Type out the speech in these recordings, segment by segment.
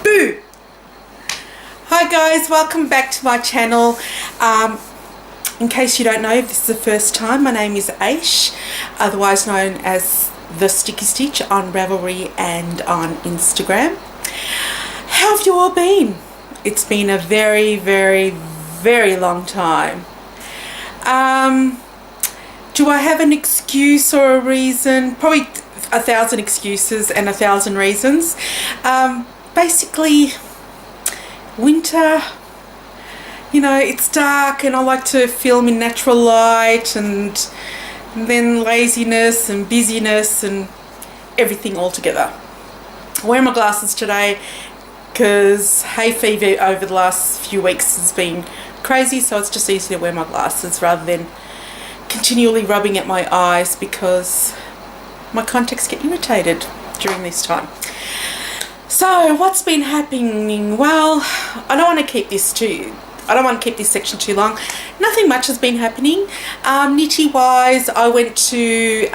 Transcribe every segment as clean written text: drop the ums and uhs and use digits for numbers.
Boo! Hi guys, welcome back to my channel. In case you don't know, if this is the first time, my name is Ayshxo, otherwise known as The Sticky Stitch on Ravelry and on Instagram. How have you all been? It's been a very, very, very long time. Do I have an excuse or a reason? Probably 1,000 excuses and 1,000 reasons. Basically, winter, you know, it's dark and I like to film in natural light, and then laziness and busyness and everything all together. I'm wearing my glasses today because hay fever over the last few weeks has been crazy, so it's just easier to wear my glasses rather than continually rubbing at my eyes because my contacts get irritated during this time. So what's been happening? Well, I don't want to keep this section too long. Nothing much has been happening. Nitty wise, I went to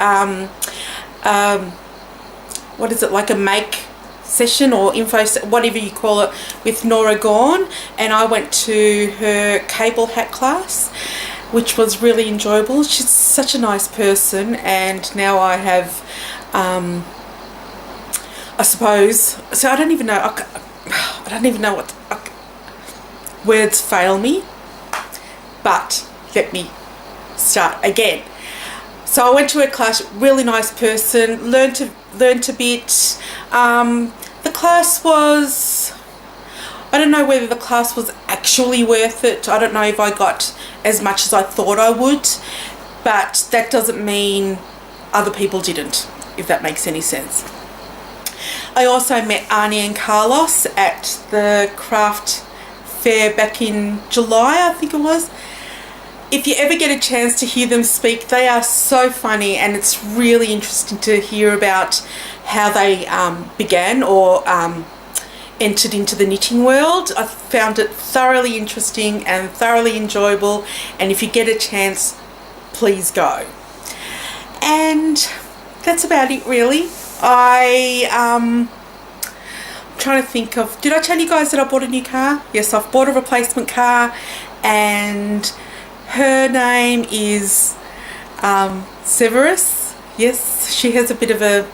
what is it, like a make session or info, whatever you call it, with Nora Gorn, and I went to her cable hat class, which was really enjoyable. She's such a nice person, and now I have I suppose, so I don't even know what words fail me, but let me start again. So I went to her class, really nice person, learned a bit. The class was, I don't know whether the class was actually worth it. I don't know if I got as much as I thought I would, but that doesn't mean other people didn't, if that makes any sense. I also met Arnie and Carlos at the craft fair back in July, I think it was. If you ever get a chance to hear them speak, they are so funny, and it's really interesting to hear about how they began or entered into the knitting world. I found it thoroughly interesting and thoroughly enjoyable, and if you get a chance, please go. And that's about it really. I'm trying to think of, did I tell you guys that I bought a new car? Yes, I've bought a replacement car, and her name is Severus. Yes, she has a bit of a,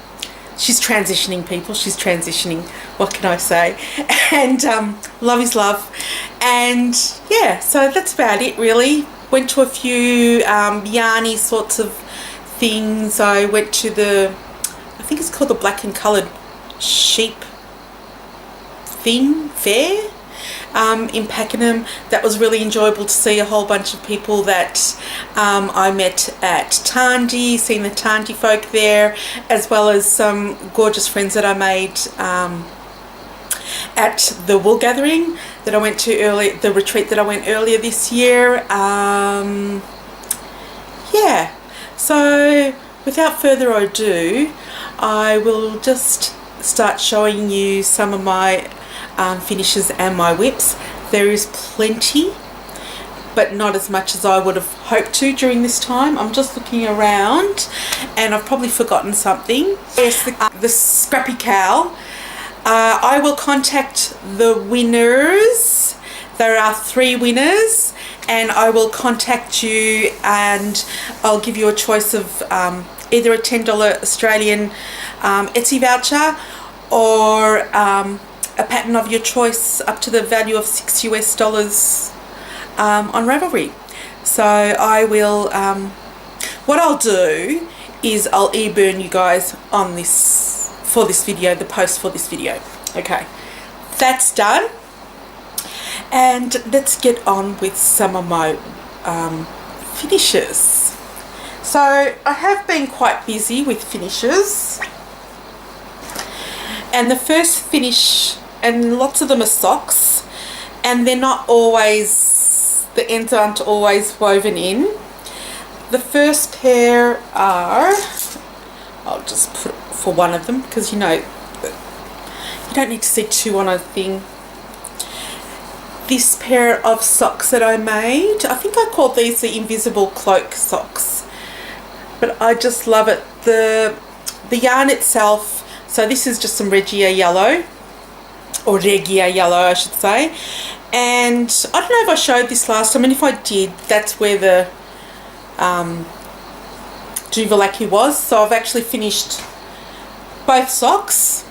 she's transitioning, people, she's transitioning, what can I say? And love is love. And yeah, so that's about it really. Went to a few yarny sorts of things. I went to the, I think it's called the Black and Coloured Sheep thing fair in Pakenham. That was really enjoyable to see a whole bunch of people that I met at Tandy, seeing the Tandy folk there, as well as some gorgeous friends that I made at the wool gathering that I went to earlier, the retreat that I went earlier this year. Yeah, so without further ado, I will just start showing you some of my finishes and my whips. There is plenty, but not as much as I would have hoped to during this time. I'm just looking around and I've probably forgotten something. Yes, the Scrappy Cow. I will contact the winners. There are 3 winners, and I will contact you and I'll give you a choice of either a $10 Australian Etsy voucher or a pattern of your choice up to the value of $6 US on Ravelry. So I will, what I'll do is I'll e-burn you guys on this, for this video, the post for this video. Okay, that's done. And let's get on with some of my finishes. So I have been quite busy with finishes, and the first finish, and lots of them are socks, and they're not always, the ends aren't always woven in. The first pair are, I'll just put for one of them because you know you don't need to see 2 on a thing. This pair of socks that I made, I think I called these the invisible cloak socks, but I just love it. The yarn itself, so this is just some Regia yellow, or regia yellow, I should say. And I don't know if I showed this last time, and if I did, that's where the Juvalaki was. So I've actually finished both socks.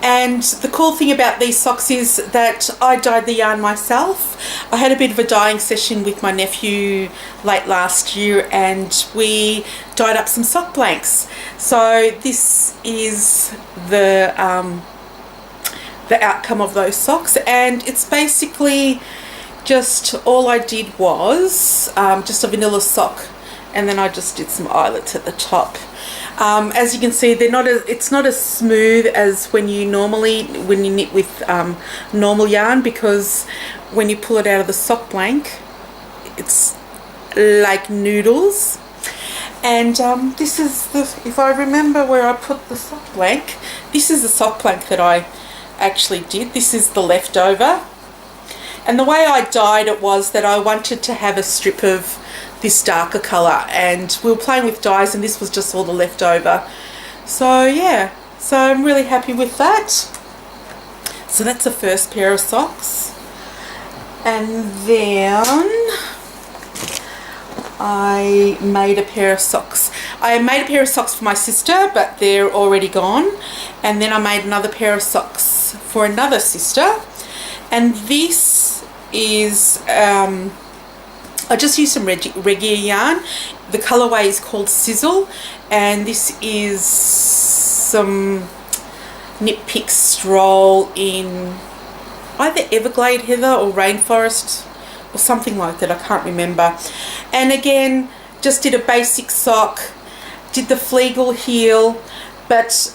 And the cool thing about these socks is that I dyed the yarn myself. I had a bit of a dyeing session with my nephew late last year, and we dyed up some sock blanks. So this is the outcome of those socks, and it's basically just all I did was just a vanilla sock, and then I just did some eyelets at the top. As you can see, it's not as smooth as when you knit with normal yarn, because when you pull it out of the sock blank, it's like noodles. And this is if I remember where I put the sock blank, this is the sock blank that I actually did. This is the leftover. And the way I dyed it was that I wanted to have a strip of this darker colour, and we were playing with dyes, and this was just all the leftover. So yeah, so I'm really happy with that. So that's the first pair of socks. And then I made a pair of socks. I made a pair of socks for my sister, but they're already gone. And then I made another pair of socks for another sister. And this is I just used some Regia yarn. The colourway is called Sizzle, and this is some Knit Pick Stroll in either Everglade Heather or Rainforest or something like that, I can't remember. And again, just did a basic sock, did the Flegel heel, but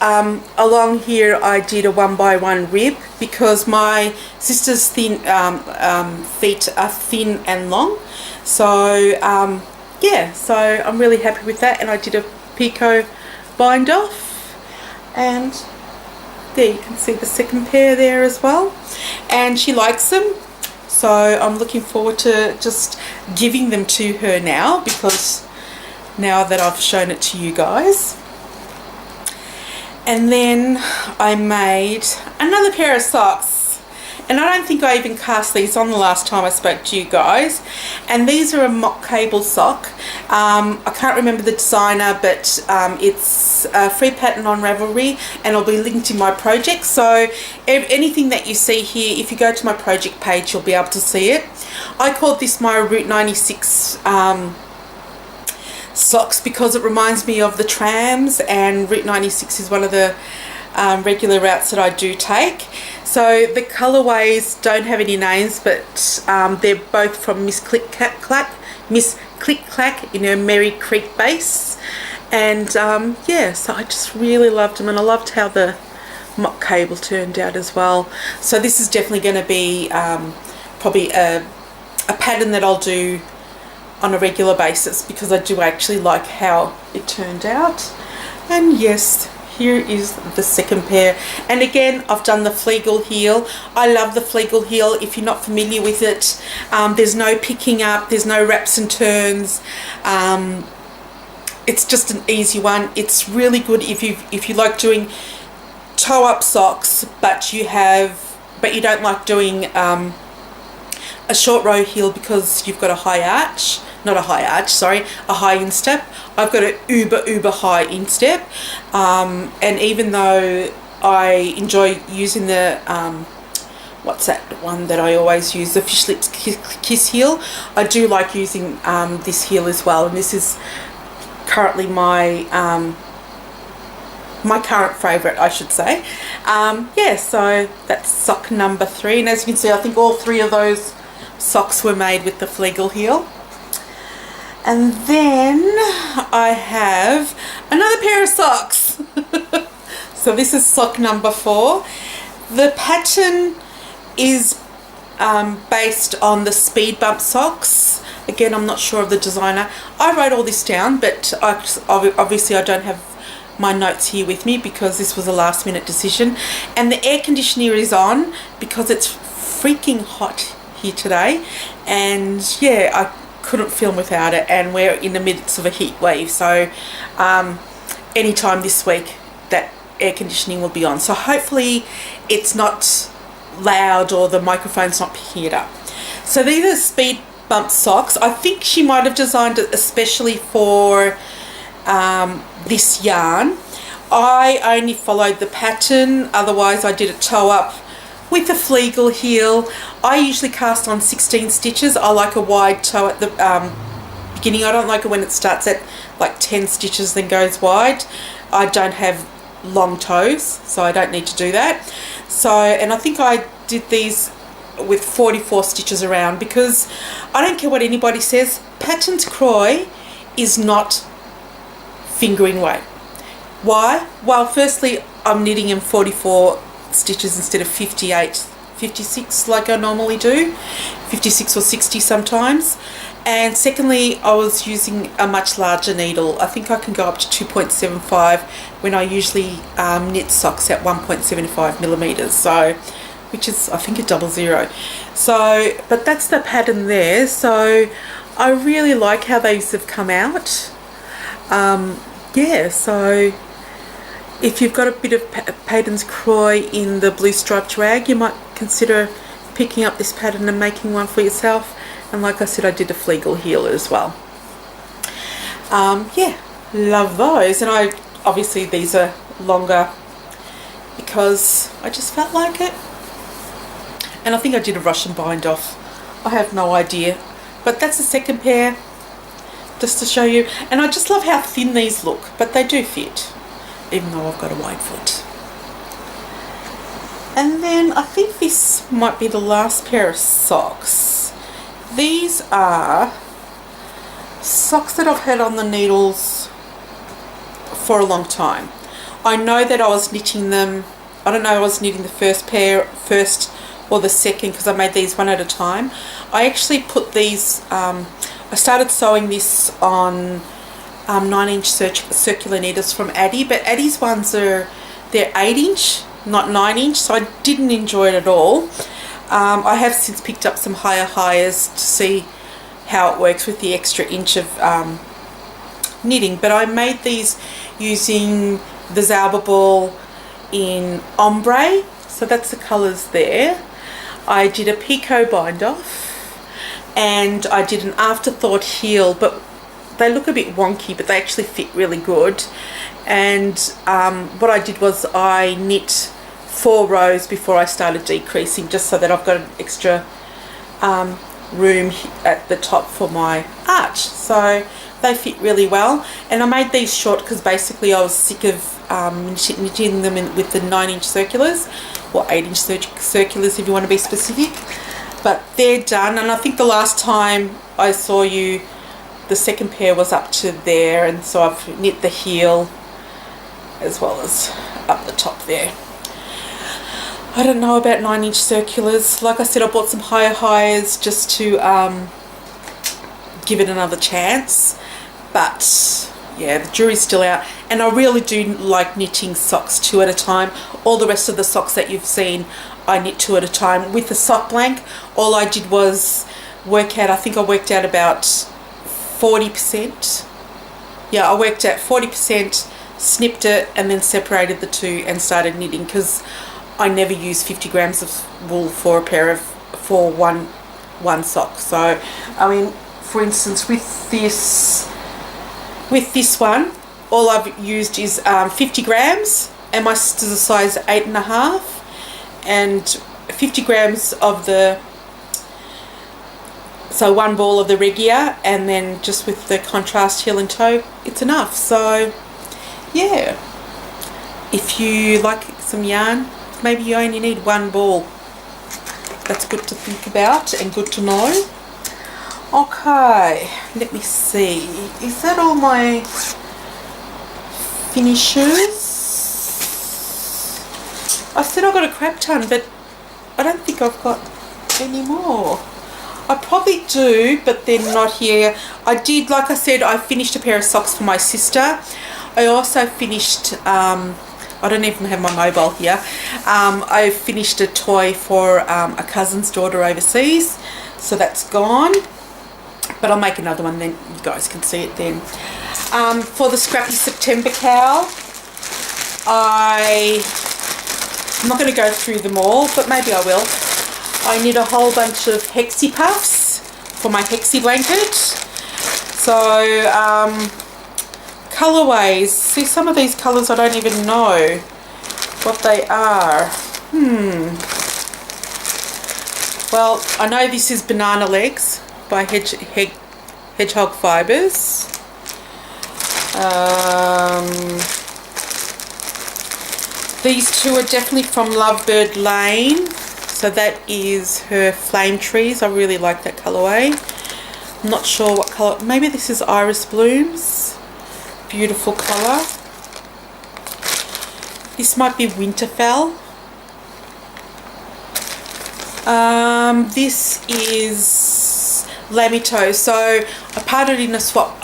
along here I did a 1x1 rib because my sister's feet are thin and long. So yeah, so I'm really happy with that, and I did a picot bind off, and there you can see the second pair there as well, and she likes them, so I'm looking forward to just giving them to her now, because now that I've shown it to you guys. And then I made another pair of socks, and I don't think I even cast these on the last time I spoke to you guys. And these are a mock cable sock. I can't remember the designer, but it's a free pattern on Ravelry, and it'll be linked in my project. So anything that you see here, if you go to my project page, you'll be able to see it. I called this my Route 96 socks because it reminds me of the trams, and Route 96 is one of the regular routes that I do take. So the colourways don't have any names, but they're both from Miss Click Clack in her Merry Creek base. And yeah, so I just really loved them, and I loved how the mock cable turned out as well. So this is definitely going to be probably a pattern that I'll do on a regular basis, because I do actually like how it turned out. And yes, here is the second pair, and again I've done the Flegel heel. I love the Flegel heel. If you're not familiar with it, there's no picking up, there's no wraps and turns. It's just an easy one. It's really good if you like doing toe up socks, but you don't like doing a short row heel because you've got a high arch. Not a high arch, sorry, a high instep. I've got an uber high instep, and even though I enjoy using the what's that one that I always use, the Fish Lips Kiss heel, I do like using this heel as well, and this is currently my my current favourite, I should say. Yeah, so that's sock number 3, and as you can see, I think all 3 of those socks were made with the Flegel heel. And then I have another pair of socks. So this is sock number 4. The pattern is based on the Speed Bump socks. Again, I'm not sure of the designer. I wrote all this down, but obviously I don't have my notes here with me because this was a last minute decision. And the air conditioner is on because it's freaking hot here today. And yeah, I couldn't film without it, and we're in the midst of a heat wave, so anytime this week that air conditioning will be on. So hopefully it's not loud or the microphone's not picking it up. So these are speed bump socks. I think she might have designed it especially for this yarn. I only followed the pattern, otherwise I did a toe up with a Flegel heel. I usually cast on 16 stitches. I like a wide toe at the beginning. I don't like it when it starts at like 10 stitches then goes wide. I don't have long toes, so I don't need to do that. So, and I think I did these with 44 stitches around, because I don't care what anybody says, pattern to croy is not fingering weight. Why? Well, firstly, I'm knitting in 44 stitches instead of 56 like I normally do, 56 or 60 sometimes. And secondly, I was using a much larger needle. I think I can go up to 2.75 when I usually knit socks at 1.75 millimeters. So, which is, I think, a 00. So, but that's the pattern there. So I really like how these have come out. Yeah, so if you've got a bit of Paden's Croy in the blue striped rag, you might consider picking up this pattern and making one for yourself. And like I said, I did a Flegel heel as well. Yeah, love those. And I obviously these are longer because I just felt like it. And I think I did a Russian bind off. I have no idea. But that's the second pair, just to show you. And I just love how thin these look, but they do fit, even though I've got a wide foot. And then I think this might be the last pair of socks. These are socks that I've had on the needles for a long time. I know that I was knitting them, I don't know, I was knitting the first or the second, because I made these one at a time. I actually put these, I started sewing this on 9-inch circular knitters from Addi, but Addi's ones they're 8-inch, not 9-inch, so I didn't enjoy it at all. I have since picked up some higher highs to see how it works with the extra inch of knitting, but I made these using the Zauber ball in ombre, so that's the colours there. I did a picot bind off, and I did an afterthought heel, but they look a bit wonky, but they actually fit really good. And what I did was I knit 4 rows before I started decreasing, just so that I've got an extra room at the top for my arch. So they fit really well, and I made these short because basically I was sick of knitting them with the 9-inch circulars, or 8-inch circulars if you want to be specific. But they're done, and I think the last time I saw you, the second pair was up to there, and so I've knit the heel as well as up the top there. I don't know about 9-inch circulars. Like I said, I bought some higher highs just to give it another chance. But yeah, the jury's still out. And I really do like knitting socks 2 at a time. All the rest of the socks that you've seen, I knit 2 at a time. With the sock blank, all I did was work out, I think I worked out about 40%. Yeah, I worked out 40%, snipped it, and then separated the 2 and started knitting, because I never use 50 grams of wool for one sock. So, I mean, for instance, with this one, all I've used is 50 grams, and my sister's a size 8.5, and 50 grams of so 1 ball of the Regia, and then just with the contrast heel and toe, it's enough. So yeah, if you like some yarn, maybe you only need 1 ball. That's good to think about and good to know. Okay, let me see. Is that all my finishes? I said I got a crap ton, but I don't think I've got any more. I probably do, but they're not here. I did, like I said, I finished a pair of socks for my sister. I also finished, I don't even have my mobile here. I finished a toy for a cousin's daughter overseas, so that's gone. But I'll make another one, then you guys can see it then. For the Scrappy September cowl, I'm not going to go through them all, but maybe I will. I need a whole bunch of Hexi puffs for my Hexi blanket. So, colorways. See, some of these colors I don't even know what they are. Well, I know this is Banana Legs by Hedgehog Fibers. These two are definitely from Lovebird Lane. So that is her Flame Trees. I really like that colorway. I'm not sure what color. Maybe this is Iris Blooms. Beautiful color. This might be Winterfell. This is Lamito. So I parted in a swap.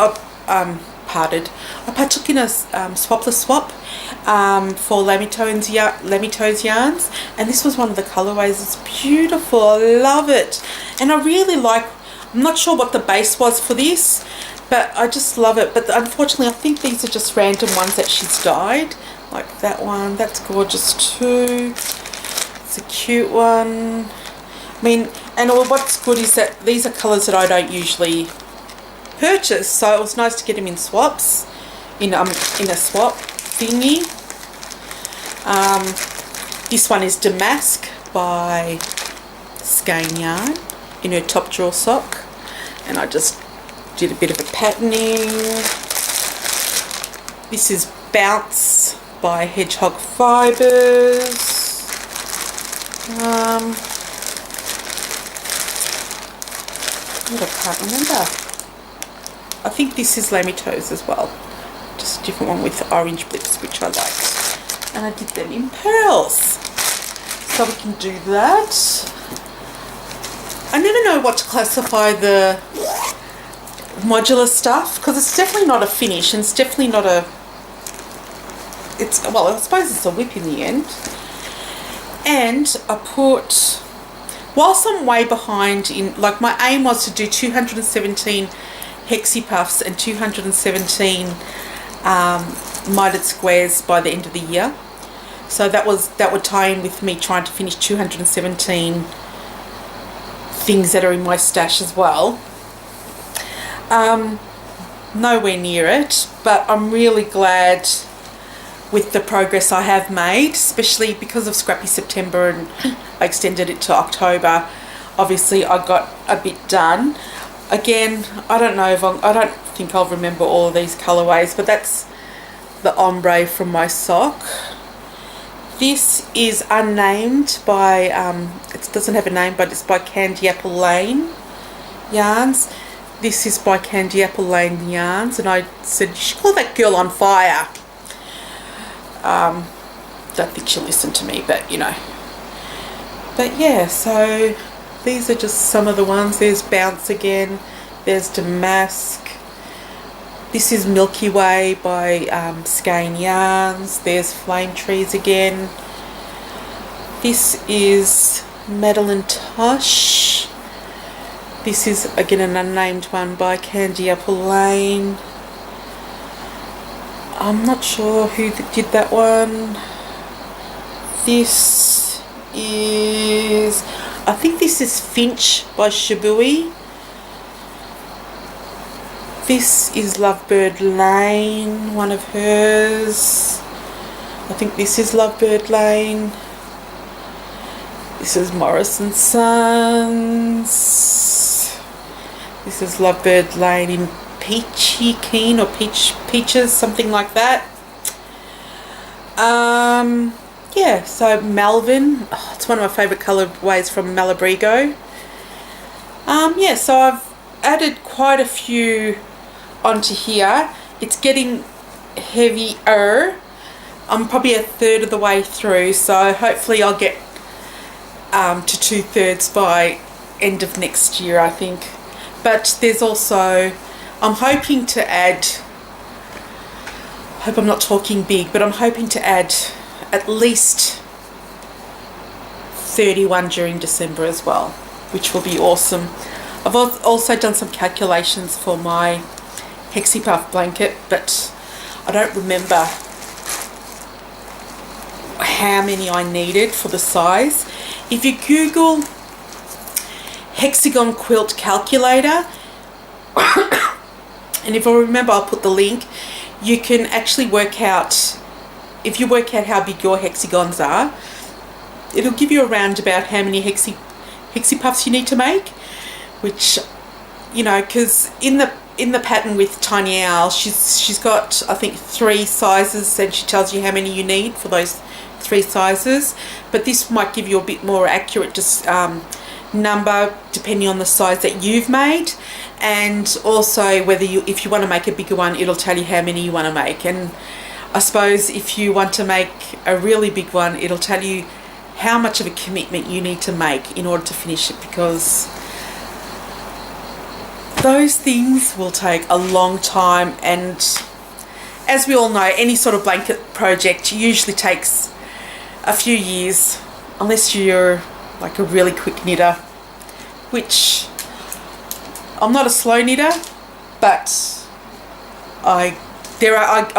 I partook in a swapless swap for Lamito's yarns, and this was one of the colorways. It's beautiful. I love it, and I really like. I'm not sure what the base was for this, but I just love it. But unfortunately, I think these are just random ones that she's dyed, like that one. That's gorgeous too. It's a cute one. I mean, and what's good is that these are colors that I don't usually purchase, so it was nice to get them in swaps, in a swap thingy. This one is Damask by Skein Yarn in her top drawer sock, and I just did a bit of a patterning. This is Bounce by Hedgehog Fibers. I can't remember. I think this is Lamito's as well. Just a different one with orange blips, which I liked. And I did them in pearls. So we can do that. I never know what to classify the modular stuff, because it's definitely not a finish, and it's definitely not a... well, I suppose it's a whip in the end. And I put... Whilst I'm way behind in... Like, my aim was to do 217... Hexi Puffs and 217 mitered squares by the end of the year. So that would tie in with me trying to finish 217 things that are in my stash as well. Nowhere near it, but I'm really glad with the progress I have made, especially because of Scrappy September, and I extended it to October. Obviously I got a bit done. Again, I don't know if I don't think I'll remember all of these colorways, but that's the ombre from my sock. This is unnamed by, it doesn't have a name, but it's by Candy Apple Lane Yarns. This is by Candy Apple Lane Yarns, and I said, you should call that girl on fire. Don't think she'll listen to me, but you know. But yeah, so these are just some of the ones. There's Bounce again. There's Damask. This is Milky Way by Skein Yarns. There's Flame Trees again. This is Madeline Tosh. This is again an unnamed one by Candy Apple Lane. I'm not sure who did that one. This is... I think this is Finch by Shabui. This is Lovebird Lane, one of hers. I think this is Lovebird Lane. This is Morris and Sons. This is Lovebird Lane in Peachy Keen or Peaches, something like that. Yeah, so Malvin, it's one of my favourite colourways from Malabrigo. Yeah, so I've added quite a few onto here. It's getting heavier. I'm probably a third of the way through, so hopefully I'll get to 2/3 by end of next year, I think. But there's also, I'm hoping to add, I hope I'm not talking big, but I'm hoping to add at least 31 during December as well, which will be awesome. I've also done some calculations for my Hexi Puff blanket, but I don't remember how many I needed for the size. If you Google hexagon quilt calculator, and if I remember, I'll put the link, you can actually work out, if you work out how big your hexagons are, it'll give you around about how many hexi puffs you need to make, which, you know, because in the pattern with Tiny Owl, she's got, I think, 3 sizes, and she tells you how many you need for those 3 sizes. But this might give you a bit more accurate just number depending on the size that you've made, and also whether if you want to make a bigger one, it'll tell you how many you want to make. And I suppose if you want to make a really big one, it'll tell you how much of a commitment you need to make in order to finish it, because those things will take a long time, and as we all know, any sort of blanket project usually takes a few years, unless you're like a really quick knitter, which I'm not a slow knitter, but I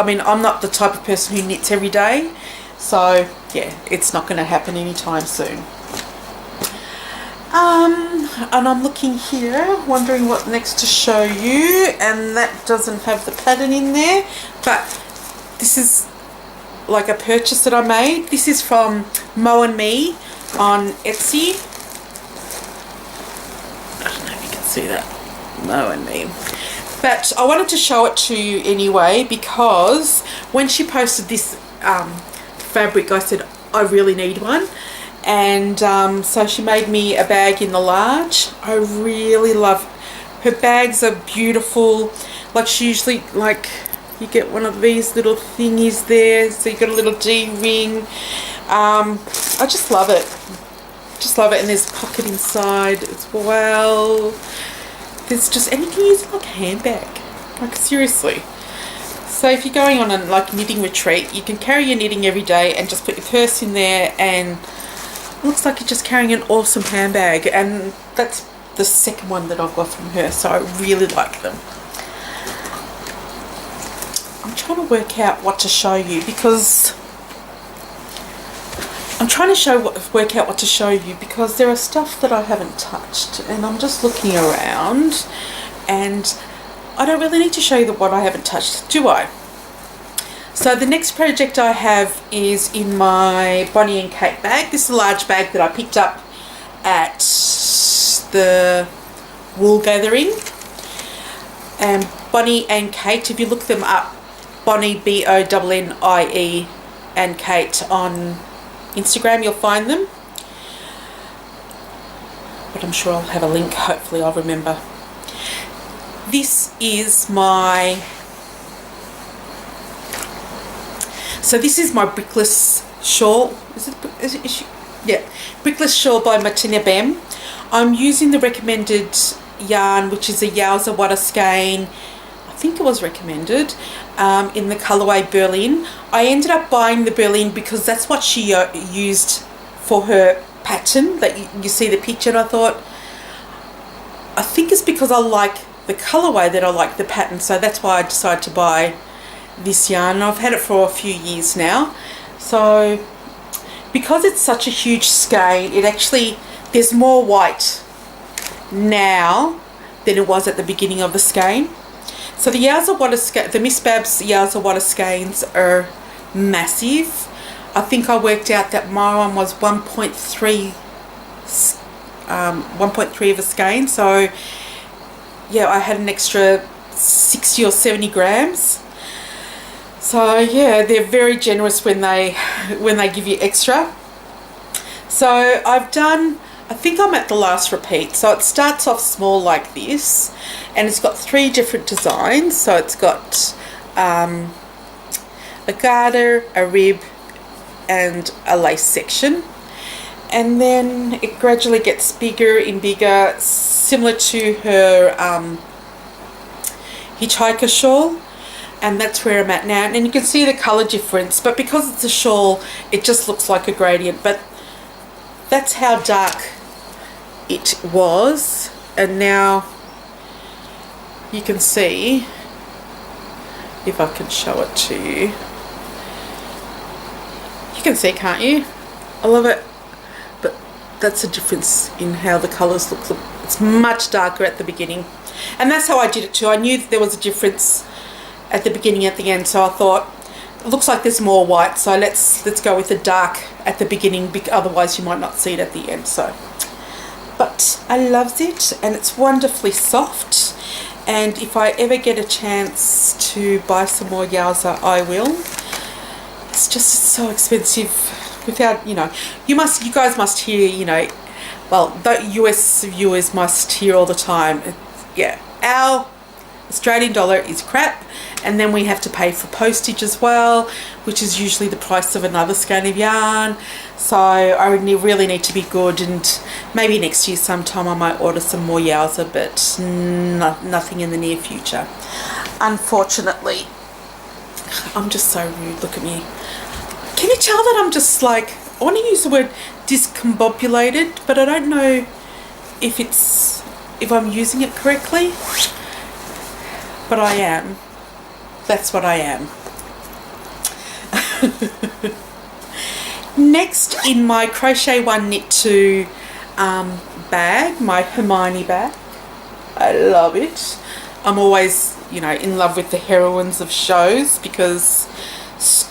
mean, I'm not the type of person who knits every day, so yeah, it's not going to happen anytime soon. And I'm looking here, wondering what next to show you, and that doesn't have the pattern in there, but this is like a purchase that I made. This is from Mo and Me on Etsy. I don't know if you can see that, Mo and Me. But I wanted to show it to you anyway, because when she posted this fabric, I said, I really need one. And so she made me a bag in the large. I really love her bags. Are beautiful. Like, she usually, like, you get one of these little thingies there, so you got a little D-ring. I just love it. Just love it. And there's a pocket inside as well. There's just, and you can use it like a handbag, like, seriously. So if you're going on a like knitting retreat, you can carry your knitting every day and just put your purse in there, and it looks like you're just carrying an awesome handbag. And that's the second one that I've got from her, so I really like them. I'm trying to work out what to show you, because I'm trying to work out what to show you, because there are stuff that I haven't touched, and I'm just looking around, and I don't really need to show you what I haven't touched, do I? So the next project I have is in my Bonnie and Kate bag. This is a large bag that I picked up at the wool gathering. And Bonnie and Kate, if you look them up, Bonnie, B-O-N-N-I-E, and Kate on Instagram, you'll find them. But I'm sure I'll have a link, hopefully I'll remember. This is my, so this is my Brickless shawl. Yeah, Brickless shawl by Martina Bem. I'm using the recommended yarn, which is a Yowza Water skein. I think it was recommended, in the colorway Berlin. I ended up buying the Berlin because that's what she used for her pattern that you see the picture, and I thought, I think it's because I like the colorway that I like the pattern, so that's why I decided to buy this yarn. I've had it for a few years now. So because it's such a huge skein, it actually, there's more white now than it was at the beginning of the skein. So the Yowza Water skein, the Miss Babs Yowza Water skeins are massive. I think I worked out that my one was 1.3 of a skein, so yeah, I had an extra 60 or 70 grams. So yeah, they're very generous when they give you extra. So I've done, I think I'm at the last repeat. So it starts off small like this, and it's got 3 different designs. So it's got a garter, a rib, and a lace section. And then it gradually gets bigger and bigger, similar to her hitchhiker shawl, and that's where I'm at now. And you can see the color difference, but because it's a shawl, it just looks like a gradient. But that's how dark it was, and now you can see, if I can show it to you, you can see, can't you? I love it. But that's a difference in how the colours look. It's much darker at the beginning. And that's how I did it too. I knew that there was a difference at the beginning, at the end. So I thought, it looks like there's more white. So let's go with the dark at the beginning. Otherwise, you might not see it at the end. So, but I loved it, and it's wonderfully soft. And if I ever get a chance to buy some more Yowza, I will. It's just so expensive. Without, you know, you guys must hear, you know, well, the US viewers must hear all the time. Yeah, our Australian dollar is crap, and then we have to pay for postage as well, which is usually the price of another skein of yarn. So I really need to be good, and maybe next year sometime I might order some more Yowza, but nothing in the near future, unfortunately. I'm just so rude, look at me. Can you tell that I'm just like, I want to use the word discombobulated, but I don't know if I'm using it correctly, but I am. That's what I am. Next, in my Crochet One Knit Two bag, my Hermione bag, I love it. I'm always, you know, in love with the heroines of shows, because,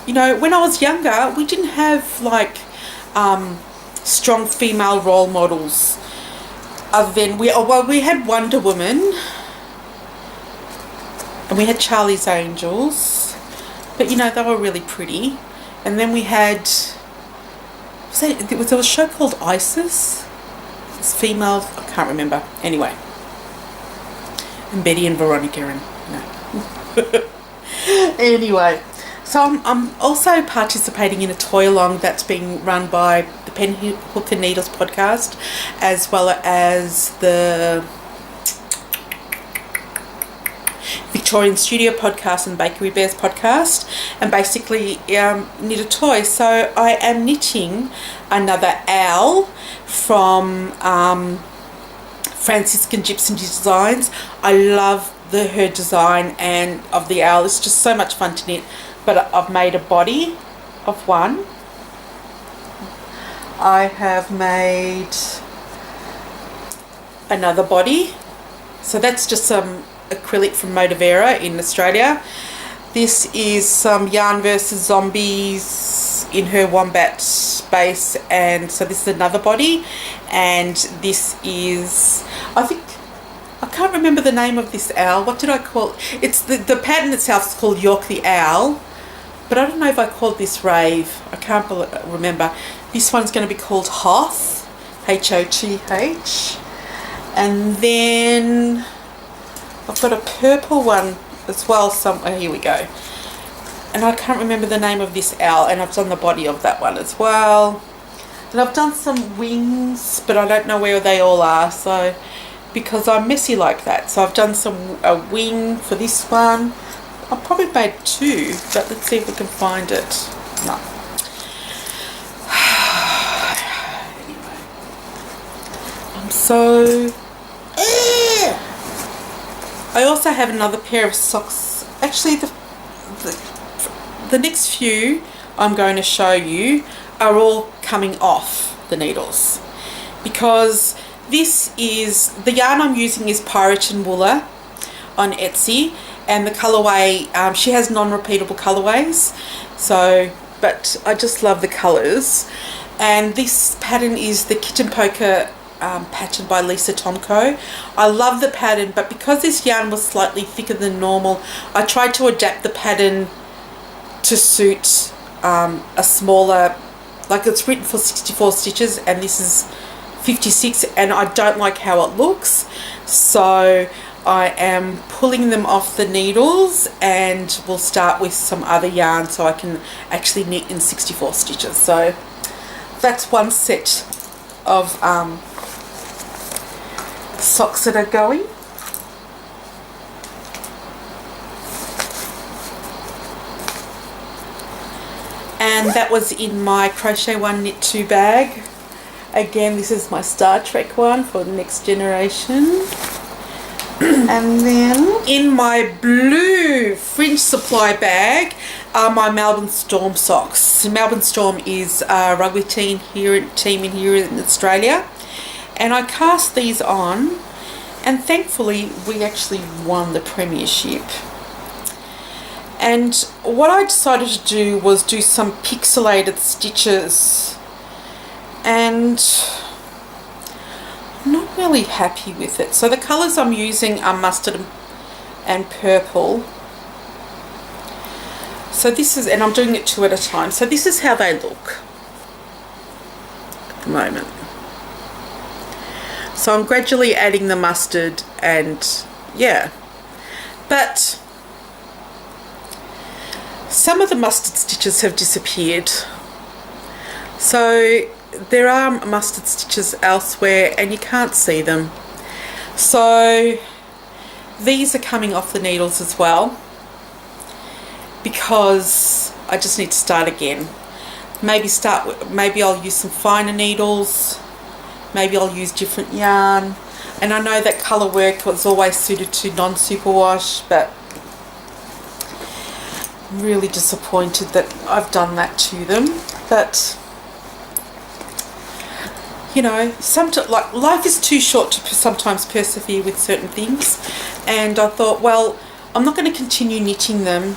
you know, when I was younger, we didn't have like strong female role models. Other than we had Wonder Woman, and we had Charlie's Angels, but you know, they were really pretty. And then we had, there was a show called Isis. It's female, I can't remember. Anyway, and Betty and Veronica, and no. Anyway, so I'm also participating in a toy along that's being run by the Pen Hook and Needles podcast, as well as the Victorian Studio podcast and Bakery Bears podcast, and basically knit a toy. So I am knitting another owl from Franciscan Gypsum Designs. I love her design and of the owl. It's just so much fun to knit. But I've made a body of one. I have made another body. So that's just some acrylic from Motivera in Australia. This is some Yarn vs Zombies in her wombat base, and so this is another body, and this is, I can't remember the name of this owl. What did I call it? It's the pattern itself is called York the Owl, but I don't know if I called this Rave. I can't remember. This one's going to be called Hoth, H-O-T-H, and then I've got a purple one as well somewhere. Here we go. And I can't remember the name of this owl, and I've done the body of that one as well. And I've done some wings, but I don't know where they all are, so because I'm messy like that. So I've done a wing for this one. I've probably made two, but let's see if we can find it. No. Anyway, I'm so... I also have another pair of socks. Actually, the next few I'm going to show you are all coming off the needles, because this is, the yarn I'm using is Pirate and Wooler on Etsy, and the colorway, she has non-repeatable colorways, so, but I just love the colors. And this pattern is the Kitten Poker pattern by Lisa Tomko. I love the pattern, but because this yarn was slightly thicker than normal, I tried to adapt the pattern to suit a smaller, like it's written for 64 stitches and this is 56, and I don't like how it looks, so I am pulling them off the needles, and we'll start with some other yarn so I can actually knit in 64 stitches. So that's one set of socks that are going. And that was in my Crochet One Knit Two bag. Again, this is my Star Trek one for the Next Generation. And then in my blue fringe supply bag are my Melbourne Storm socks. Melbourne Storm is a rugby team here in Australia, and I cast these on, and thankfully we actually won the premiership. And what I decided to do was do some pixelated stitches, and I'm not really happy with it. So the colours I'm using are mustard and purple. So this is, and I'm doing it 2 at a time. So this is how they look at the moment. So I'm gradually adding the mustard, and yeah. But some of the mustard stitches have disappeared. So there are mustard stitches elsewhere and you can't see them. So these are coming off the needles as well, because I just need to start again. Maybe I'll use some finer needles, maybe I'll use different yarn. And I know that colour work was always suited to non-superwash, but I'm really disappointed that I've done that to them. But you know, like, life is too short to sometimes persevere with certain things, and I thought, well, I'm not going to continue knitting them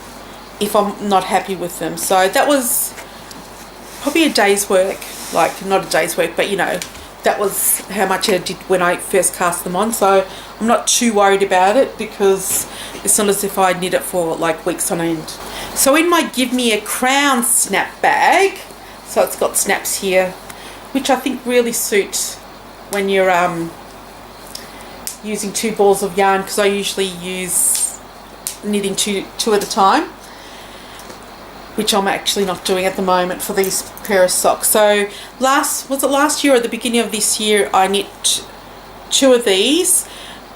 if I'm not happy with them. So that was probably a day's work, like not a day's work, but you know, that was how much I did when I first cast them on. So I'm not too worried about it, because it's not as if I knit it for like weeks on end. So in my Give Me a Crown snap bag, so it's got snaps here, which I think really suit when you're using 2 balls of yarn, because I usually use knitting two at a time, which I'm actually not doing at the moment for these pair of socks. So last year or at the beginning of this year I knit 2 of these,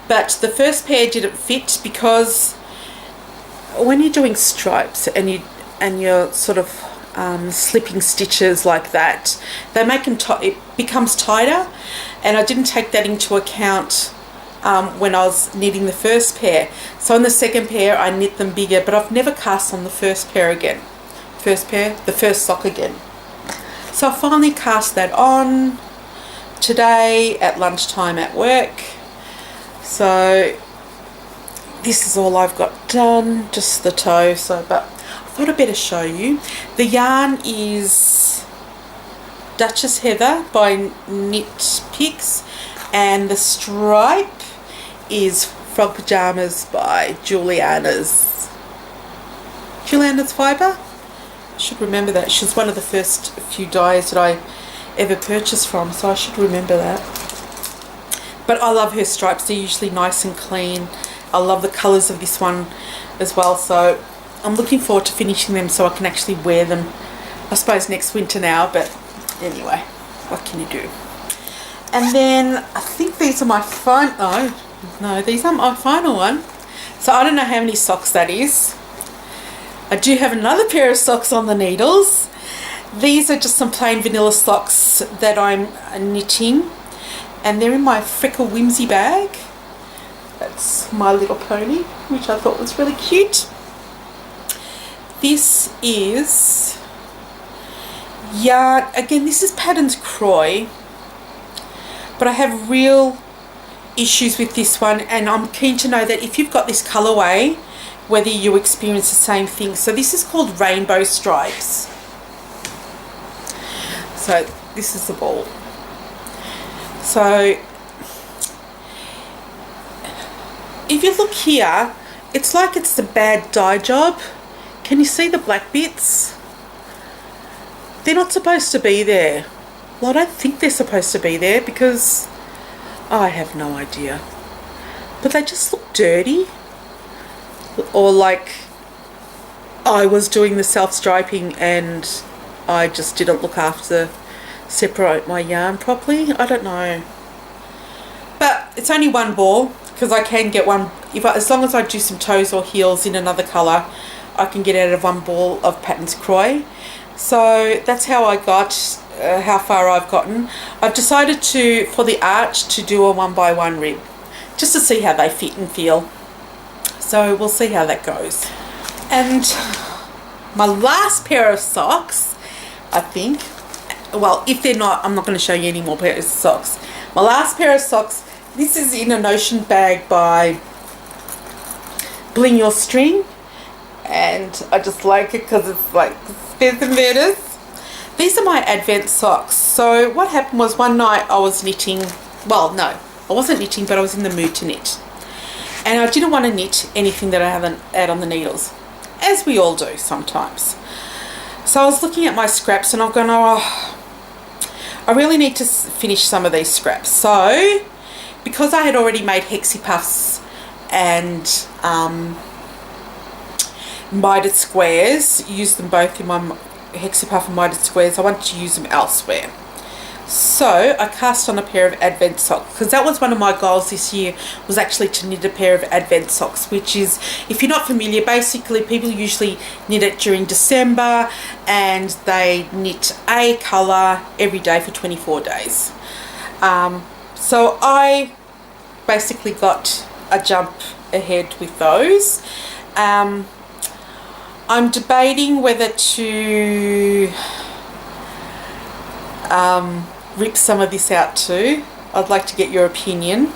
but the first pair didn't fit, because when you're doing stripes and you're sort of slipping stitches like that, they make them it becomes tighter, and I didn't take that into account when I was knitting the first pair. So in the second pair I knit them bigger, but I've never cast on the first pair again. The first sock again. So I finally cast that on today at lunchtime at work. So this is all I've got done, just the toe. So, but I thought I'd better show you. The yarn is Duchess Heather by Knit Picks, and the stripe is Frog Pajamas by Juliana's Fibre. I should remember that. She's one of the first few dyes that I ever purchased from, so I should remember that. But I love her stripes. They're usually nice and clean. I love the colours of this one as well, so I'm looking forward to finishing them so I can actually wear them, I suppose, next winter now. But anyway, what can you do? And then I think these are my these aren't my final one. So I don't know how many socks that is. I do have another pair of socks on the needles. These are just some plain vanilla socks that I'm knitting, and they're in my Freckle Whimsy bag. That's My Little Pony, which I thought was really cute. This is yarn. Again, this is Patterns Croy, but I have real issues with this one, and I'm keen to know that if you've got this colourway, whether you experience the same thing. So this is called Rainbow Stripes. So this is the ball. So if you look here, it's like it's the bad dye job. Can you see the black bits? They're not supposed to be there. Well, I don't think they're supposed to be there, because I have no idea. But they just look dirty. Or like I was doing the self-striping and I just didn't look after, separate my yarn properly. I don't know. But it's only one ball, because I can get one, as long as I do some toes or heels in another colour, I can get out of one ball of Patterns Croy. So that's how I got, how far I've gotten. I've decided to, for the arch, to do a 1x1 rib. just to see how they fit and feel. So we'll see how that goes. And my last pair of socks, I think, well, if they're not, I'm not going to show you any more pairs of socks. My last pair of socks, this is in a Notion bag by Bling Your String, and I just like it because it's like spares and murders. These are my Advent socks. So what happened was one night I was knitting, well, no, I wasn't knitting, but I was in the mood to knit. And I didn't want to knit anything that I haven't had on the needles, as we all do sometimes. So I was looking at my scraps and I'm going, oh, I really need to finish some of these scraps. So because I had already made hexie puffs and mitered squares, used them both in my hexie puff and mitered squares, I wanted to use them elsewhere. So I cast on a pair of Advent socks, because that was one of my goals this year, was actually to knit a pair of Advent socks, which is, if you're not familiar, basically people usually knit it during December and they knit a colour every day for 24 days. So I basically got a jump ahead with those. I'm debating whether to rip some of this out too. I'd like to get your opinion.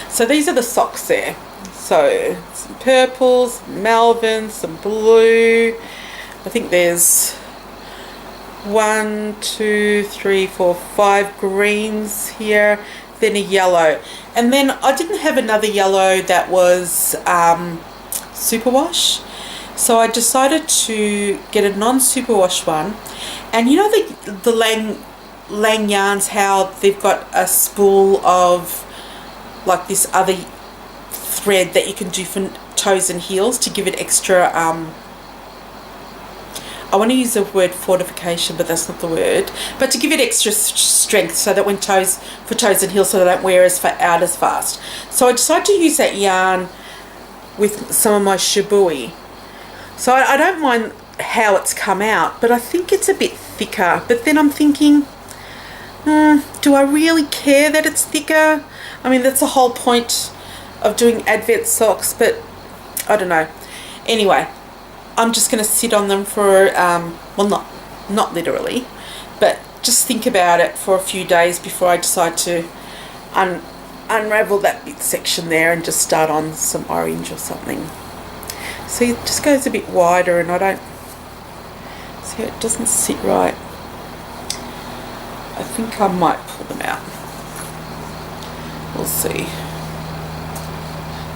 So these are the socks there. So some purples, some Malvern, some blue. I think there's 1, 2, 3, 4, 5 greens here, then a yellow. And then I didn't have another yellow that was superwash. So I decided to get a non-superwash one. And you know the Lang yarns, how they've got a spool of like this other thread that you can do for toes and heels to give it extra, I want to use the word fortification, but that's not the word, but to give it extra strength so that when for toes and heels, so they don't wear out as fast. So I decided to use that yarn with some of my shabui. So I don't mind how it's come out, but I think it's a bit thicker. But then I'm thinking, do I really care that it's thicker? I mean, that's the whole point of doing Advent socks, but I don't know. Anyway, I'm just going to sit on them for, well, not literally, but just think about it for a few days before I decide to unravel that bit section there and just start on some orange or something. See, it just goes a bit wider and I don't, see, it doesn't sit right. I think I might pull them out. We'll see.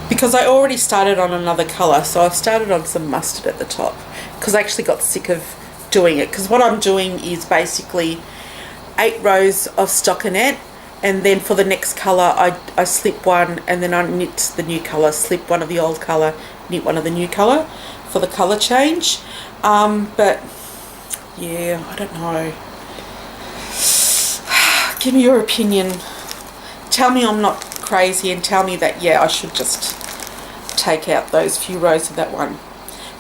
Because I already started on another colour, so I've started on some mustard at the top because I actually got sick of doing it. Because what I'm doing is basically 8 rows of stockinette, and then for the next colour I slip one and then I knit the new colour, slip one of the old colour, knit one of the new colour for the colour change. But yeah, I don't know. Give me your opinion. Tell me I'm not crazy and tell me that, yeah, I should just take out those few rows of that one.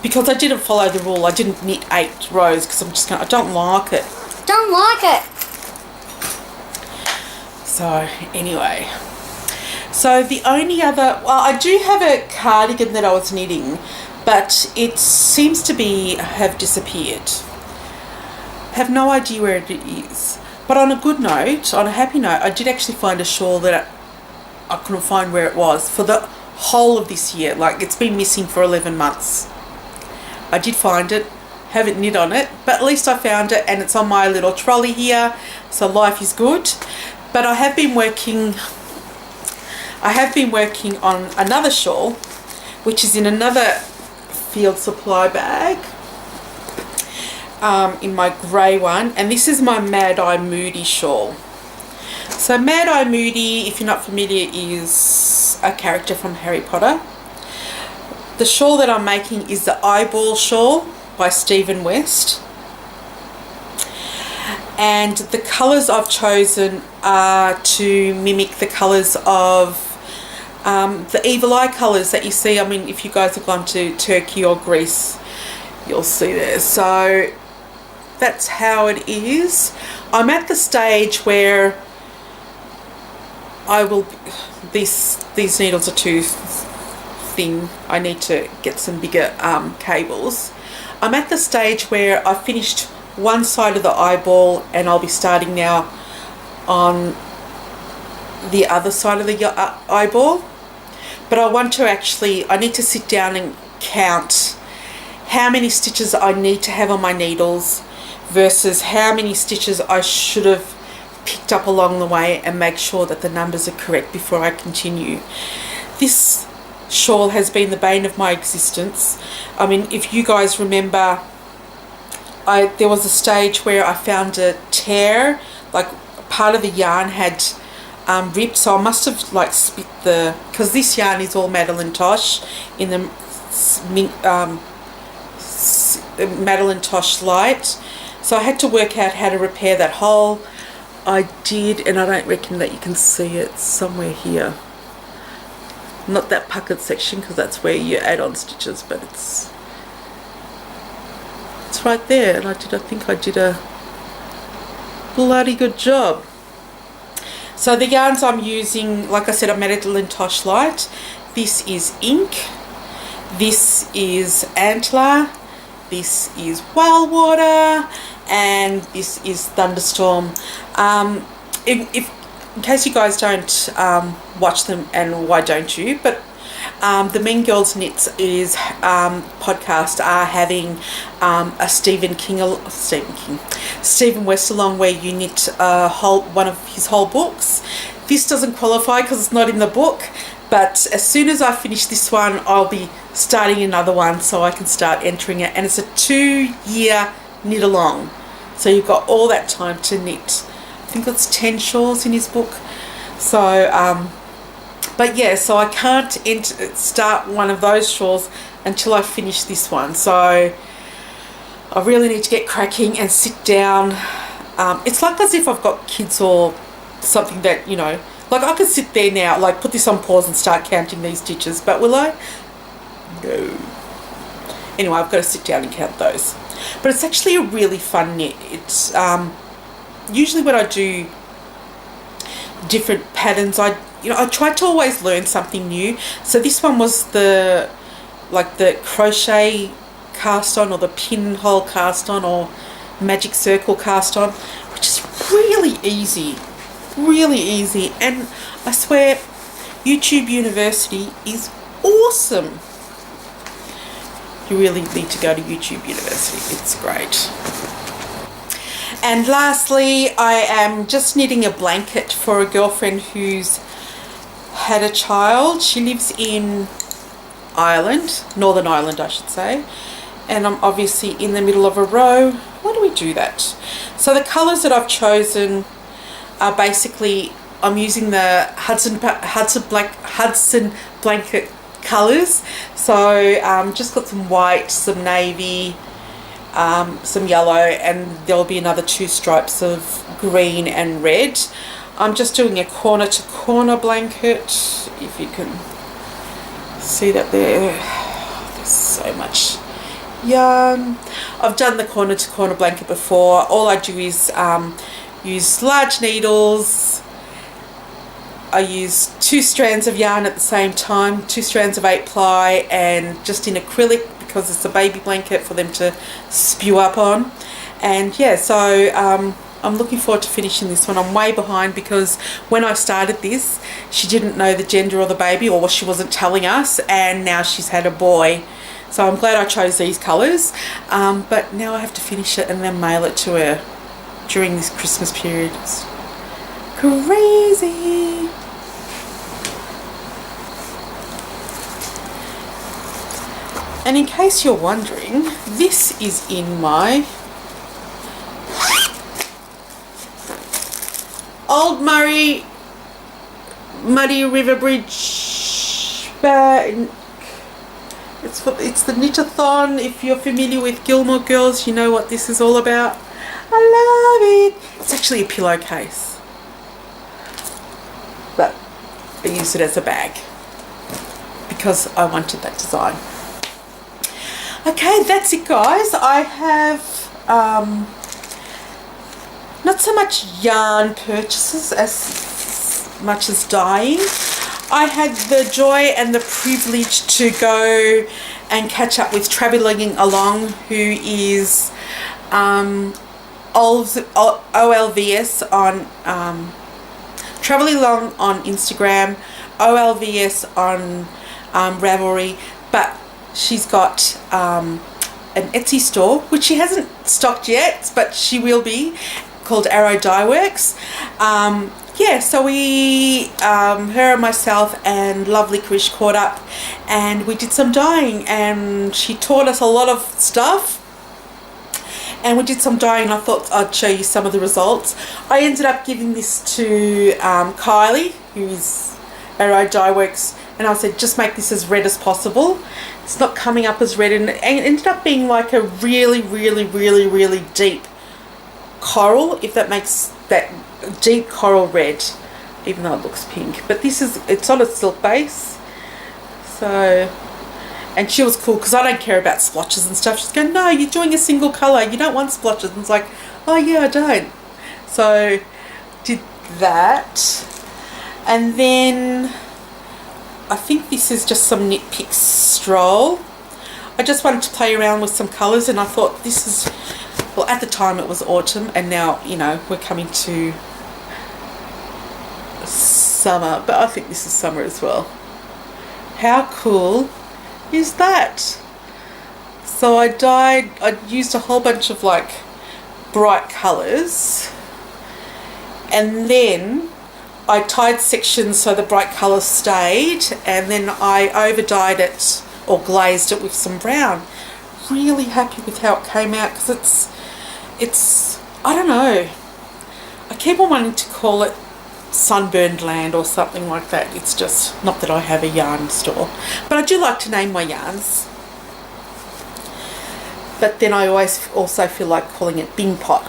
Because I didn't follow the rule. I didn't knit 8 rows because I'm just going, I don't like it. Don't like it. So anyway. So the only other, well, I do have a cardigan that I was knitting, but it seems to have disappeared. Have no idea where it is. But on a good note, on a happy note, I did actually find a shawl that I couldn't find where it was for the whole of this year. Like, it's been missing for 11 months. I did find it, haven't knit on it, but at least I found it and it's on my little trolley here, so life is good. But I have been working on another shawl, which is in another field supply bag. In my grey one, and this is my Mad Eye Moody shawl. So Mad Eye Moody, if you're not familiar, is a character from Harry Potter. The shawl that I'm making is the Eyeball shawl by Stephen West, and the colours I've chosen are to mimic the colours of the Evil Eye colours that you see. I mean, if you guys have gone to Turkey or Greece, you'll see there. So that's how it is. I'm at the stage where I will, these needles are too thin. I need to get some bigger cables. I'm at the stage where I've finished one side of the eyeball, and I'll be starting now on the other side of the eyeball. But I need to sit down and count how many stitches I need to have on my needles versus how many stitches I should have picked up along the way, and make sure that the numbers are correct before I continue. This shawl has been the bane of my existence. I mean, if you guys remember, there was a stage where I found a tear, like part of the yarn had ripped, so I must have like split because this yarn is all Madeline Tosh in the Madeline Tosh light, so I had to work out how to repair that hole. I did, and I don't reckon that you can see it somewhere here. Not that puckered section, because that's where you add on stitches, but it's right there, and I think I did a bloody good job. So the yarns I'm using, like I said, are Madeline Tosh Light. This is Ink. This is Antler. This is Whale Water. And this is Thunderstorm. In case you guys don't watch them, and why don't you, but the Mean Girls Knits is podcast are having a Stephen West along, where you knit one of his whole books. This doesn't qualify because it's not in the book, but as soon as I finish this one, I'll be starting another one so I can start entering it, and it's a 2-year knit along, so you've got all that time to knit. I think that's 10 shawls in his book. So but yeah, so I can't start one of those shawls until I finish this one. So I really need to get cracking and sit down. It's like as if I've got kids or something that, you know, like I could sit there now, like put this on pause and start counting these stitches, but will I? No. Anyway, I've got to sit down and count those. But it's actually a really fun knit. It's usually when I do different patterns, I try to always learn something new. So this one was the crochet cast on, or the pinhole cast on, or magic circle cast on, which is really easy, and I swear YouTube University is awesome. You really need to go to YouTube University, it's great. And lastly, I am just knitting a blanket for a girlfriend who's had a child. She lives in Ireland, Northern Ireland I should say, and I'm obviously in the middle of a row. Why do we do that? So the colours that I've chosen are basically, I'm using the Hudson blanket colours. So just got some white, some navy, some yellow, and there'll be another 2 stripes of green and red. I'm just doing a corner to corner blanket, if you can see that there. There's so much yarn. I've done the corner to corner blanket before. All I do is use large needles. I use 2 strands of yarn at the same time, 2 strands of 8-ply, and just in acrylic, because it's a baby blanket for them to spew up on. And yeah, so I'm looking forward to finishing this one. I'm way behind because when I started this, she didn't know the gender of the baby, or she wasn't telling us, and now she's had a boy. So I'm glad I chose these colours, but now I have to finish it and then mail it to her during this Christmas period. It's crazy. And in case you're wondering, this is in my Old Muddy River Bridge bag. It's the Knitathon. If you're familiar with Gilmore Girls, you know what this is all about. I love it. It's actually a pillowcase, but I used it as a bag because I wanted that design. Okay, that's it guys. I have not so much yarn purchases as much as dyeing. I had the joy and the privilege to go and catch up with Travelling Along, who is OLVS on Travelling Along on Instagram, OLVS on Ravelry, but she's got an Etsy store, which she hasn't stocked yet, but she will be, called Arrow Dye Works. Yeah, so we, her and myself and lovely Krish caught up and we did some dyeing, and she taught us a lot of stuff, and we did some dyeing. I thought I'd show you some of the results. I ended up giving this to Kylie, who is Arrow Dye Works, and I said, just make this as red as possible. It's not coming up as red, and it ended up being like a really, really, really, really deep coral, if that makes that deep coral red, even though it looks pink. But this is, it's on a silk base. So, and she was cool because I don't care about splotches and stuff. She's going, no, you're doing a single colour, you don't want splotches. And it's like, oh yeah, I don't. So did that, and then I think this is just some Knit Pick Stroll. I just wanted to play around with some colours, and I thought this is, well, at the time it was autumn, and now, you know, we're coming to summer, but I think this is summer as well. How cool is that? So I used a whole bunch of like bright colours, and then I tied sections so the bright colours stayed, and then I over dyed it or glazed it with some brown. Really happy with how it came out, because it's I don't know, I keep on wanting to call it Sunburned Land or something like that. It's just not that I have a yarn store, but I do like to name my yarns. But then I always also feel like calling it Bing Pot,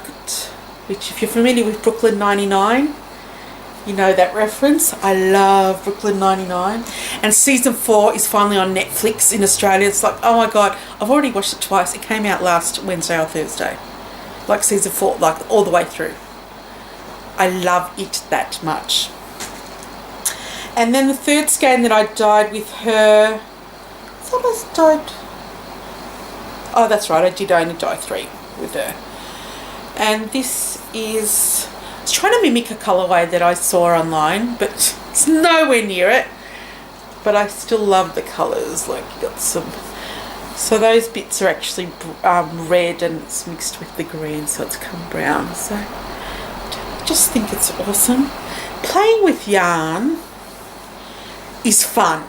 which, if you're familiar with Brooklyn 99, you know that reference. I love Brooklyn 99, and season 4 is finally on Netflix in Australia. It's like, oh my god, I've already watched it twice. It came out last Wednesday or Thursday, like season 4, like all the way through. I love it that much. And then the third skein that I dyed with her, I thought I dyed, oh that's right, I did only dye 3 with her. And this is, I was trying to mimic a colourway that I saw online, but it's nowhere near it. But I still love the colours. Like, you got some, so those bits are actually red, and it's mixed with the green, so it's come brown. So I just think it's awesome. Playing with yarn is fun.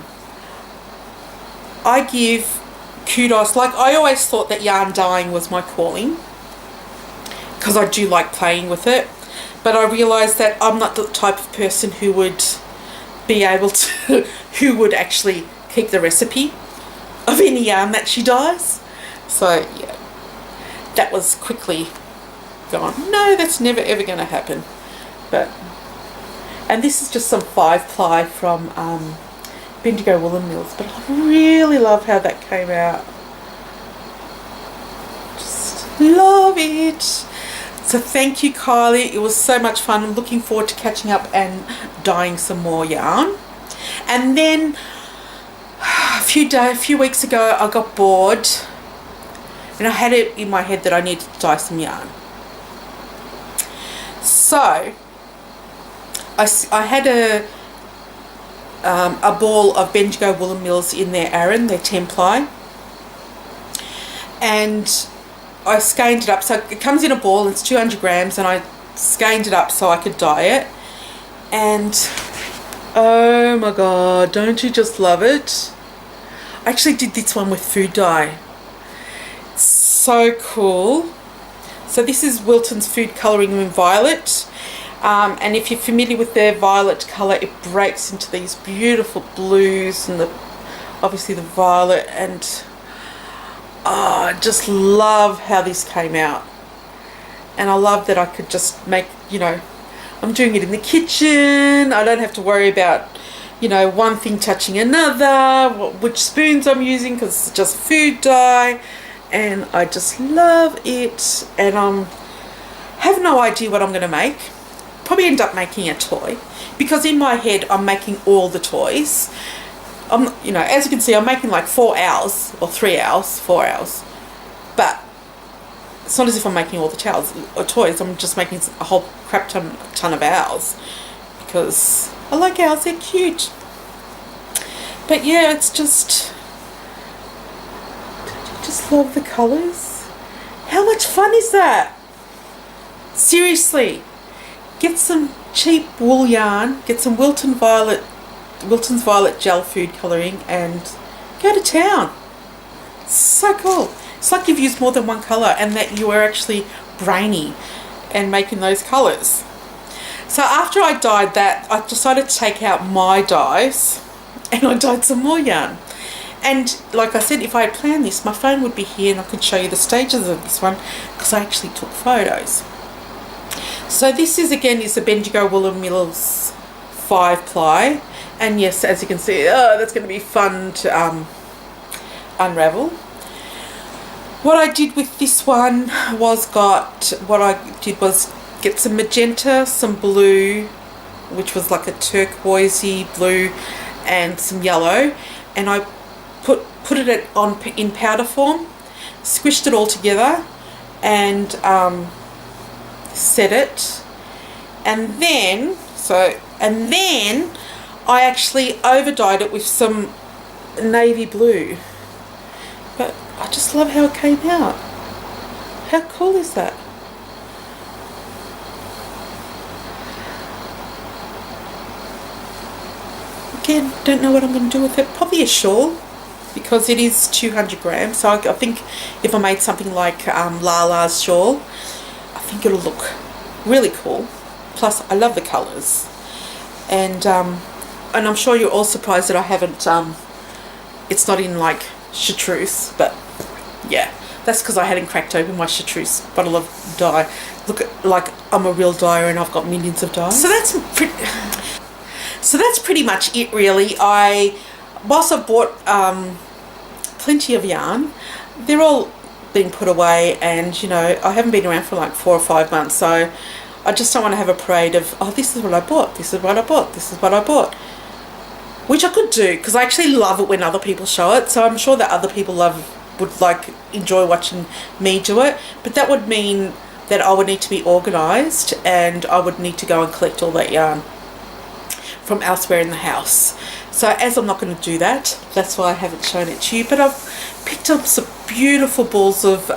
I give kudos. Like, I always thought that yarn dyeing was my calling, because I do like playing with it, but I realised that I'm not the type of person who would be able to, who would actually keep the recipe of any yarn that she dyes. So yeah, that was quickly gone. No, that's never ever going to happen. But, and this is just some 5-ply from Bendigo Woolen Mills, but I really love how that came out. Just love it. So thank you, Kylie. It was so much fun. I'm looking forward to catching up and dyeing some more yarn. And then a few weeks ago, I got bored, and I had it in my head that I needed to dye some yarn. So I had a ball of Bendigo Woolen Mills in their Aran, their 10-ply, and I skeined it up. So it comes in a ball, and it's 200 grams, and I skeined it up so I could dye it. And oh my god, don't you just love it? I actually did this one with food dye. It's so cool. So this is Wilton's Food Colouring in Violet. And if you're familiar with their violet colour, it breaks into these beautiful blues, and obviously the violet, and oh, I just love how this came out. And I love that I could just make, you know, I'm doing it in the kitchen. I don't have to worry about, you know, one thing touching another, which spoons I'm using, because it's just food dye. And I just love it. And have no idea what I'm going to make. Probably end up making a toy, because in my head I'm making all the toys. You know, as you can see, I'm making like 4 hours or 3 hours, 4 hours, but it's not as if I'm making all the towels or toys. I'm just making a whole crap ton of owls because I like owls, they're cute. But yeah, it's just love the colours. How much fun is that? Seriously, get some cheap wool yarn, get some Wilton's Violet gel food colouring and go to town. So cool. It's like you've used more than one colour and that you are actually brainy and making those colours. So after I dyed that, I decided to take out my dyes and I dyed some more yarn. And like I said, if I had planned this, my phone would be here and I could show you the stages of this one because I actually took photos. So this is the Bendigo Woolen Mills 5-ply. And yes, as you can see, that's going to be fun to unravel. What I did with this one was get some magenta, some blue, which was like a turquoisey blue, and some yellow, and I put it in powder form, squished it all together, and set it, and then I actually overdyed it with some navy blue. But I just love how it came out. How cool is that? Again, don't know what I'm going to do with it. Probably a shawl, because it is 200 grams. So I think if I made something like Lala's shawl, I think it'll look really cool. Plus, I love the colours. And I'm sure you're all surprised that I haven't, it's not in like chartreuse, but yeah, that's because I hadn't cracked open my chartreuse bottle of dye. Look at, like, I'm a real dyer and I've got millions of dyes. So that's pretty much it, really. Whilst I've bought plenty of yarn, they're all being put away, and you know, I haven't been around for like 4 or 5 months, so I just don't want to have a parade of, oh, this is what I bought, this is what I bought, this is what I bought. Which I could do, because I actually love it when other people show it, so I'm sure that other people would enjoy watching me do it, but that would mean that I would need to be organised and I would need to go and collect all that yarn from elsewhere in the house. So as I'm not going to do that, that's why I haven't shown it to you, but I've picked up some beautiful balls of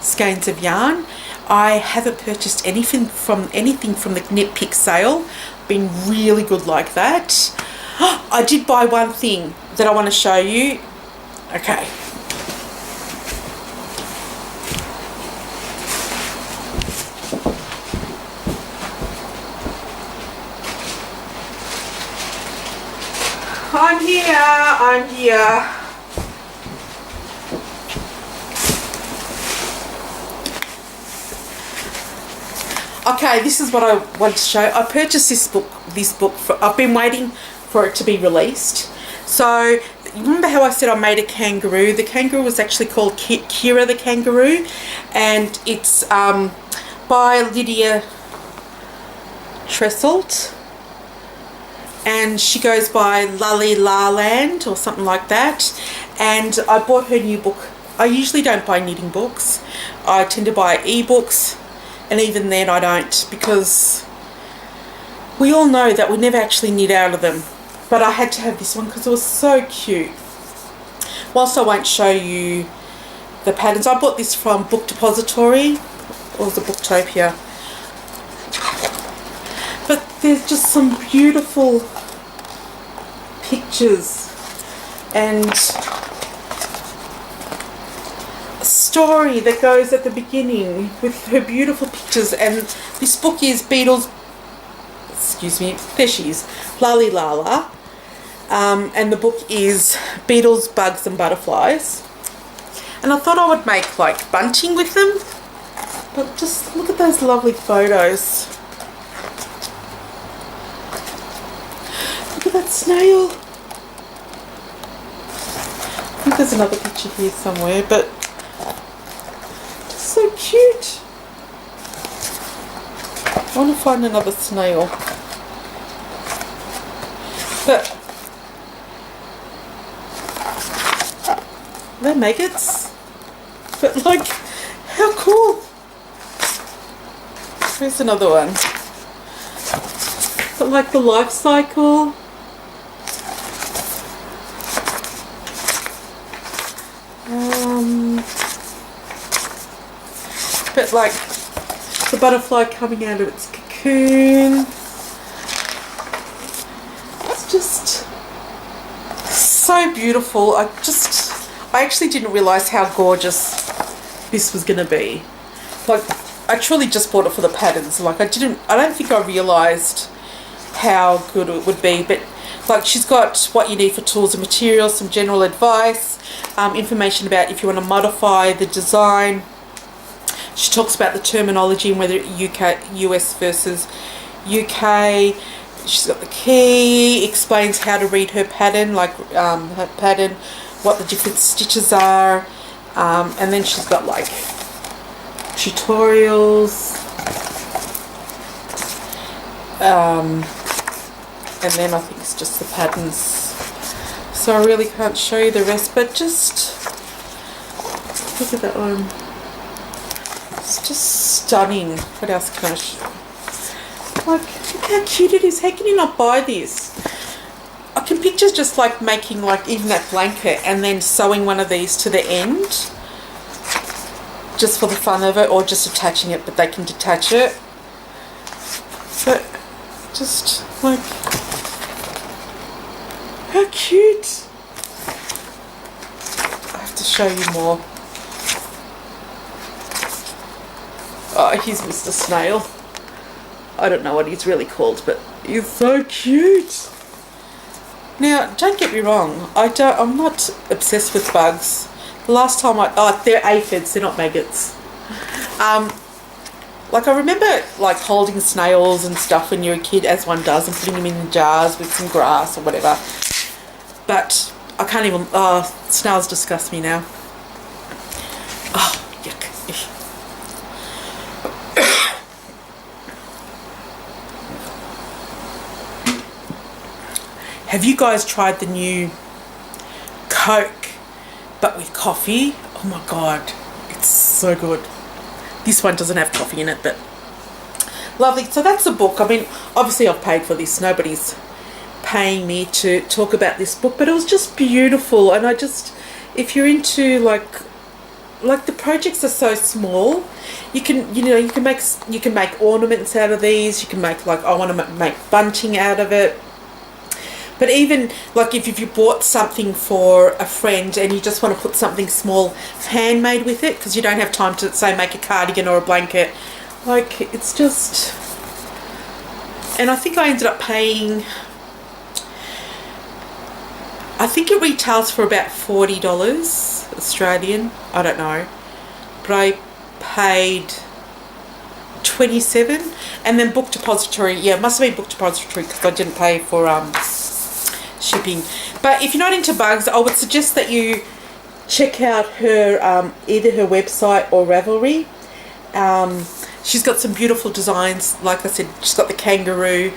skeins of yarn. I haven't purchased anything from the Knit Pick sale. Been really good like that. I did buy one thing that I want to show you. Okay. I'm here. Okay, this is what I want to show. I purchased this book I've been waiting for it to be released. So remember how I said I made a kangaroo? The kangaroo was actually called Kira the Kangaroo, and it's by Lydia Tresselt, and she goes by Lully La Land or something like that. And I bought her new book. I usually don't buy knitting books. I tend to buy ebooks, and even then I don't, because we all know that we never actually knit out of them. But I had to have this one because it was so cute. Whilst I won't show you the patterns, I bought this from Book Depository, or was it Booktopia? But there's just some beautiful pictures and a story that goes at the beginning with her beautiful pictures. And this book is there she is, Lally Lala. And the book is Beetles, Bugs and Butterflies. And I thought I would make like bunting with them. But just look at those lovely photos. Look at that snail. I think there's another picture here somewhere, but just so cute. I want to find another snail. But they're maggots. But like, how cool. Here's another one. But like the life cycle. But like the butterfly coming out of its cocoon. It's just so beautiful. I actually didn't realise how gorgeous this was going to be. Like, I truly just bought it for the patterns. Like, I don't think I realised how good it would be. But like, she's got what you need for tools and materials, some general advice, information about if you want to modify the design. She talks about the terminology and whether US versus UK. She's got the key, explains how to read her pattern, like her pattern, what the different stitches are, and then she's got like tutorials, and then I think it's just the patterns. So I really can't show you the rest, but just look at that one. It's just stunning. What else can I show? Like, look how cute it is. How can you not buy this? I can picture just like making like even that blanket and then sewing one of these to the end just for the fun of it, or just attaching it, but they can detach it. But just like, how cute. I have to show you more. Oh, here's Mr. Snail. I don't know what he's really called, but he's so cute. Now, don't get me wrong. I'm not obsessed with bugs. The last time they're aphids. They're not maggots. Like, I remember like holding snails and stuff when you're a kid, as one does, and putting them in jars with some grass or whatever. But I can't even. Oh, snails disgust me now. Oh, yuck. Have you guys tried the new Coke, but with coffee? Oh my God, it's so good. This one doesn't have coffee in it, but lovely. So that's a book. I mean, obviously I've paid for this. Nobody's paying me to talk about this book, but it was just beautiful. And if you're into like the projects are so small, you can make ornaments out of these. You can make, like, I want to make bunting out of it. But even like if you bought something for a friend and you just want to put something small handmade with it, because you don't have time to, say, make a cardigan or a blanket, like, it's just. And I think I ended up paying, I think it retails for about $40 Australian, I don't know, but I paid 27. And then Book Depository, yeah, it must have been Book Depository because I didn't pay for shipping. But if you're not into bugs, I would suggest that you check out her either her website or Ravelry. She's got some beautiful designs. Like I said, she's got the kangaroo.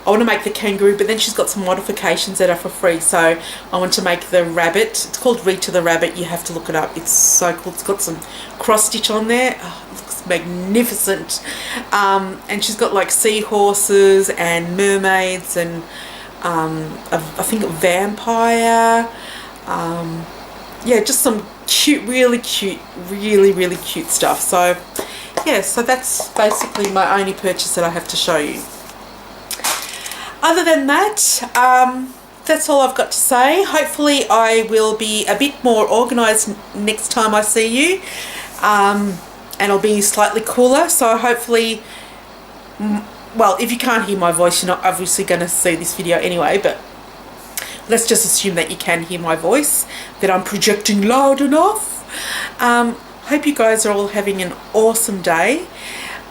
I want to make the kangaroo, but then she's got some modifications that are for free. So I want to make the rabbit. It's called Rita the Rabbit. You have to look it up. It's so cool. It's got some cross stitch on there. Oh, it looks magnificent. And she's got like seahorses and mermaids and I think a vampire. Yeah, just some cute, really cute stuff. So yeah, so that's basically my only purchase that I have to show you. Other than that, that's all I've got to say. Hopefully I will be a bit more organised next time I see you, and I'll be slightly cooler. So hopefully, well, if you can't hear my voice, you're not obviously going to see this video anyway, but let's just assume that you can hear my voice, that I'm projecting loud enough. Hope you guys are all having an awesome day.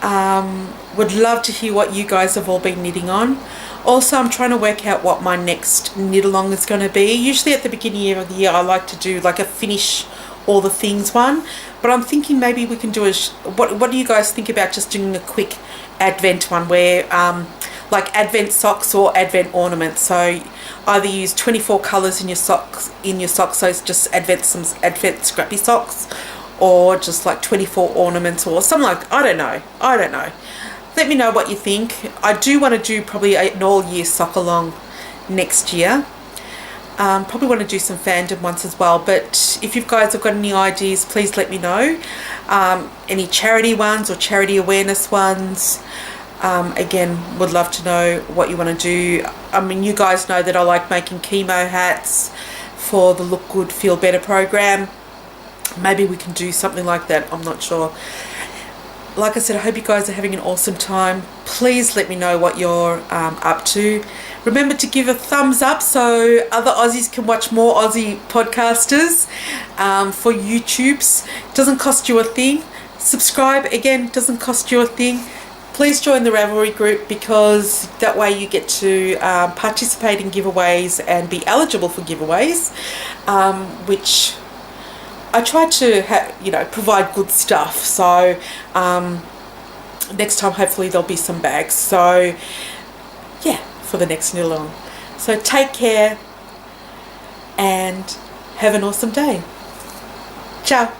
Would love to hear what you guys have all been knitting on. Also, I'm trying to work out what my next knit along is going to be. Usually at the beginning of the year I like to do like a finish all the things one, but I'm thinking maybe we can do what do you guys think about just doing a quick advent one where like advent socks or advent ornaments. So either use 24 colours in your socks, so it's just advent scrappy socks, or just like 24 ornaments or something like, I don't know. Let me know what you think. I do want to do probably an all year sock along next year. Probably want to do some fandom ones as well, but if you guys have got any ideas, please let me know. Any charity ones or charity awareness ones. Again, would love to know what you want to do. I mean, you guys know that I like making chemo hats for the Look Good Feel Better program. Maybe we can do something like that, I'm not sure. Like I said, I hope you guys are having an awesome time. Please let me know what you're up to. Remember to give a thumbs up so other Aussies can watch more Aussie podcasters for YouTubes. It doesn't cost you a thing. Subscribe, again, doesn't cost you a thing. Please join the Ravelry group, because that way you get to participate in giveaways and be eligible for giveaways, which I try to provide good stuff. So next time hopefully there'll be some bags. So yeah, for the next knit along. So take care and have an awesome day. Ciao.